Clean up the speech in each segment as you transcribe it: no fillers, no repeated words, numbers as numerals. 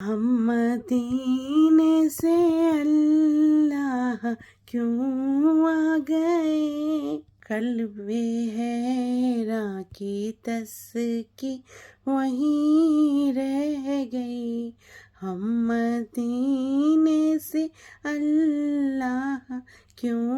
हम मदीने से अल्लाह क्यों आ गए, कल्बे हैरा की तस्की वहीं रह गई। हम मदीने से अल्लाह क्यों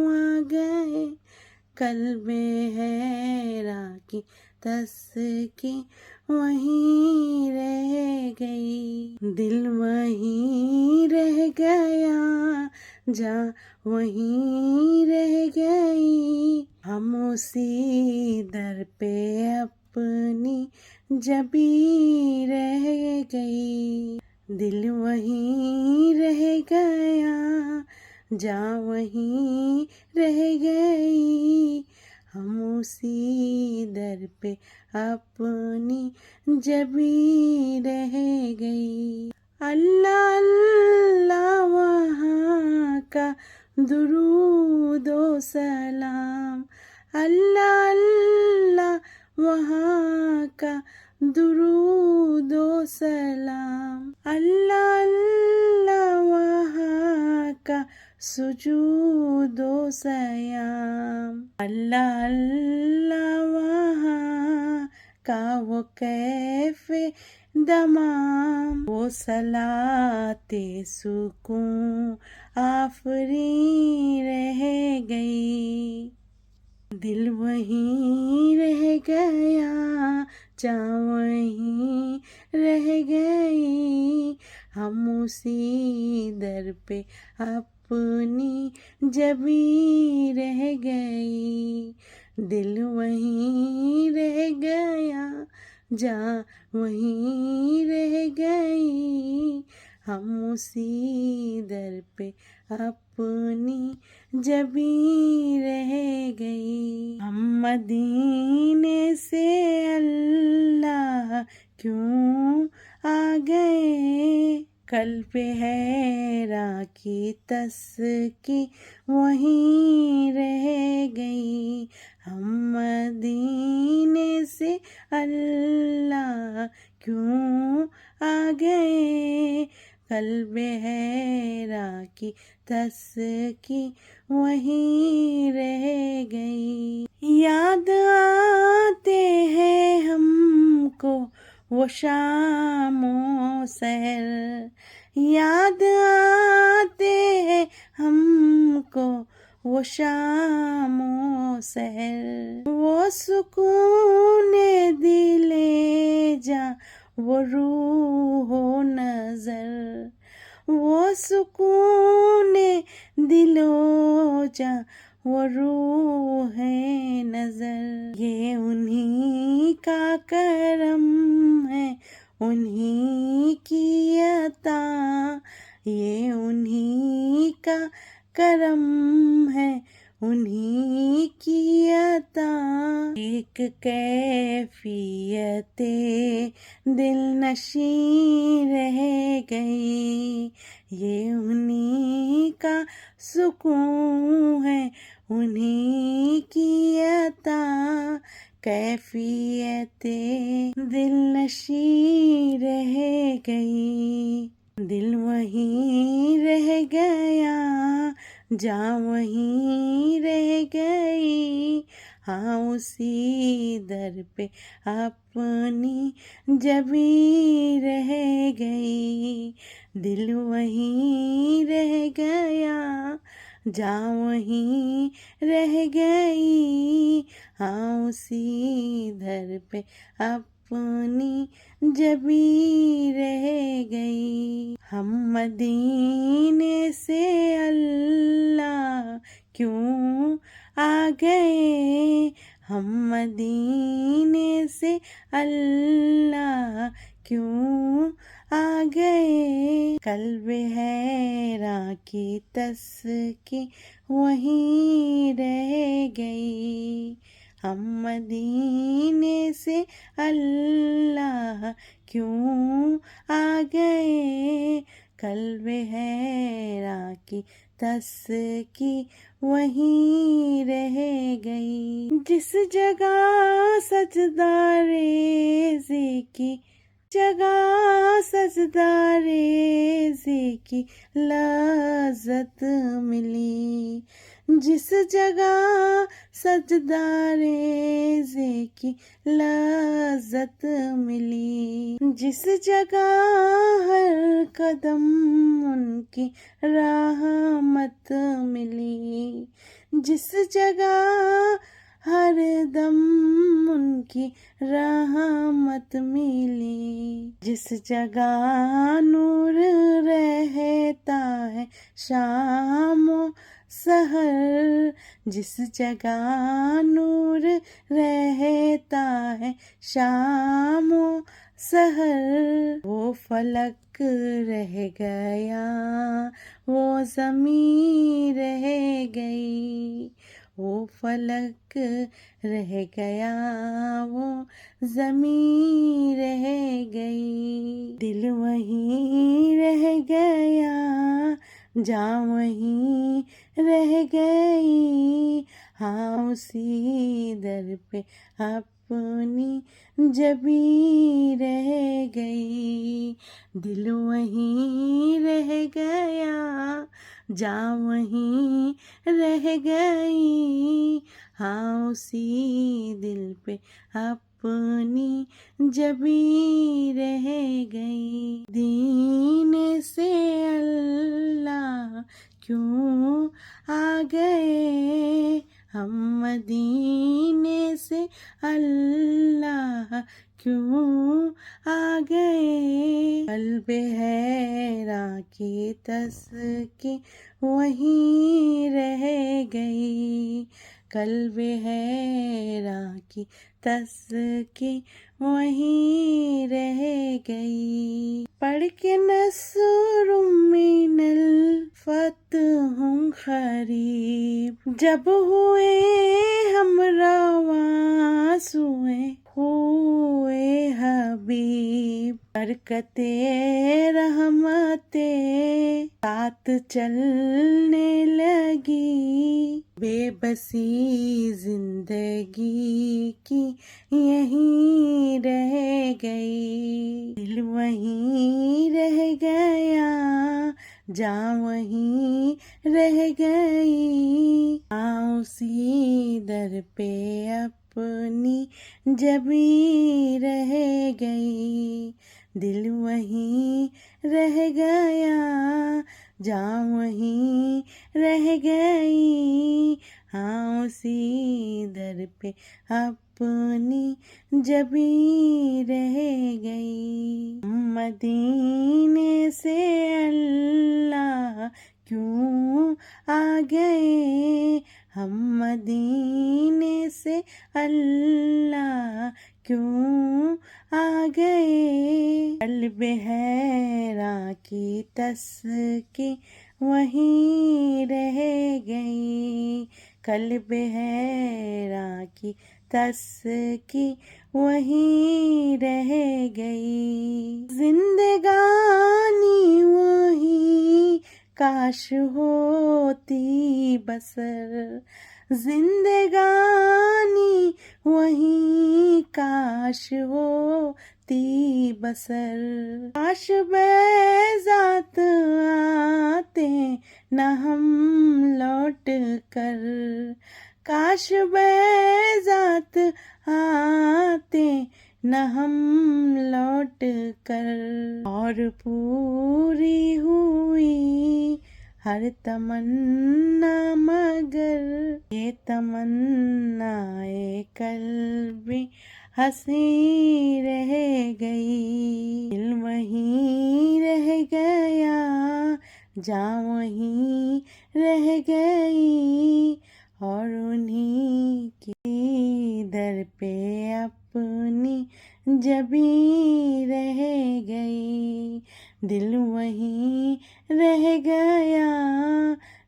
आ गए, कल्बे हैरा की तस्की वहीं रह गई। दिल वहीं रह गया, जा वहीं रह गई। हम उसी दर पे अपनी जबी रह गई। दिल वहीं रह गया, जा वहीं रह गई। हम उसी दर पे अपनी जबी रह गई। अल्लाह अल्लाह वहाँ का दुरूदो सलाम, अल्लाह अल्लाह वहाँ का दुरूदो सलाम, अल्लाह अल्लाह वहाँ का सुजूदो सयाम। अल्लाह अल्लाह वहाँ का वो कैफे दमाम, वो सलाते सुकून आफरी रह गई। दिल वहीं रह गया, जा वहीं रह गई। हम उसी दर पे अपनी जबी रह गई। दिल वहीं रह गया, जा वहीं रह गई। हम उसी दर पे अपनी जबी रह गई। हम मदीने से अल्लाह क्यों आ गए, कल्बे हैरा की तस्की वहीं रह गई। हम मदीने से अल्लाह क्यों आ गए, कल्बे हैरा की तस्की वहीं रह गई। याद आते हैं हमको वो शामो सहर, याद आते हैं हमको वो शामो सहर। वो सुकून दिले जा, वो रूहो नजर, वो सुकून दिलो जा, वो रूह है नजर। ये उन्हीं का करम है, उन्हीं की अता, ये उन्हीं का करम है, उन्हीं की अता। एक कैफियते दिल नशी रह गई, ये उन्हीं का सुकून है, उन्हीं की अता। कैफियते दिल नशी रह गई। दिल वहीं रह गया, जा वहीं रह गई। हाँ उसी दर पे अपनी जबी रह गई। दिल वहीं रह गया, जा वहीं रह गई। हाँ उसी दर पे अपनी जबी रह गई। हम मदीने से अल्लाह क्यों आ गए, हम मदीने से अल्लाह क्यों आ गए। कल्बे हैरा की तस्की वहीं रह गई। हम मदीने से अल्लाह क्यों आ गए, कल्बे हैरा की तस्की वहीं रह गई। जिस जगह सजदा रेज़ी की, जगह सजदा रेज़े की लज़्ज़त मिली, जिस जगह सजदा रेज़े की लज़्ज़त मिली, जिस जगह हर कदम उनकी रहमत मिली, जिस जगह हर दम उनकी रहमत मिली, जिस जगह नूर रहता है शामो सहर, जिस जगह नूर रहता है शामो सहर, वो फलक रह गया, वो ज़मीं रह गई, वो फलक रह गया, वो ज़मीं रह गई, दिल वहीं रह गया, जान वहीं रह गई, हाँ उसी दर पे अपनी जबी रह गई, दिल वहीं रह गया, जान वहीं रह गई, हाँ उसी दिल पे अपनी जबी रह गई। दीन से अल्लाह क्यों आ गए, हम मदीने से अल्लाह क्यों आ गए, कल्ब हैरां की तस्की वहीं रह गई, कल्ब हैरां की तस्की वहीं रह गई, पढ़ के नस्रुम मिनल फतहुम क़रीब, जब हुए हम रवां हुए हबीब, बरकते रहमते साथ चलने लगी, बेबसी जिंदगी की यहीं रह गई, दिल वहीं रह गया, जान वहीं रह गई, हाँ उसी दर पे अपनी जबी रह गई, दिल वहीं रह गया, जान वहीं रह गई, हाँ उसी दर पे अपनी जबी रह गई, मदीने से अल्लाह क्यों आ गए, हम मदीने से अल्लाह क्यों आ गए, कल्ब हैरां की तस्की वहीं रह गई, कल्ब हैरां की तस्की वहीं रह गई, जिंदगानी वहीं काश होती बसर, जिंदगानी वहीं काश होती बसर, काश बेज़ात आते न हम लौट कर, काश बेज़ात आते न हम लौट कर, और पूरी हुई हर तमन्ना मगर ये तमन्नाए कल्बी हंसी रह गई, दिल वहीं रह गया, जान वहीं रह गई, और उन्हीं की दर पे अपनी जबी रह गई, दिल वहीं रह गया,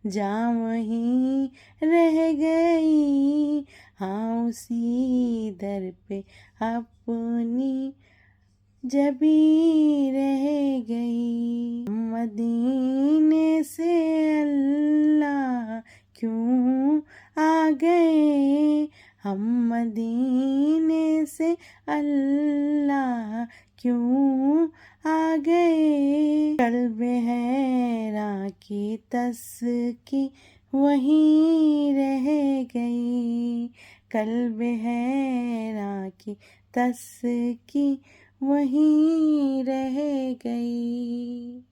जान वहीं रह गई, हाँ उसी दर पे अपनी जबी रह गई, मदीने से अल्लाह क्यों आ गए, हम मदीने से अल्लाह क्यों कल्ब हैरां की तस्की वहीं रह गई, कल्ब हैरां की तस्की वहीं रह गई।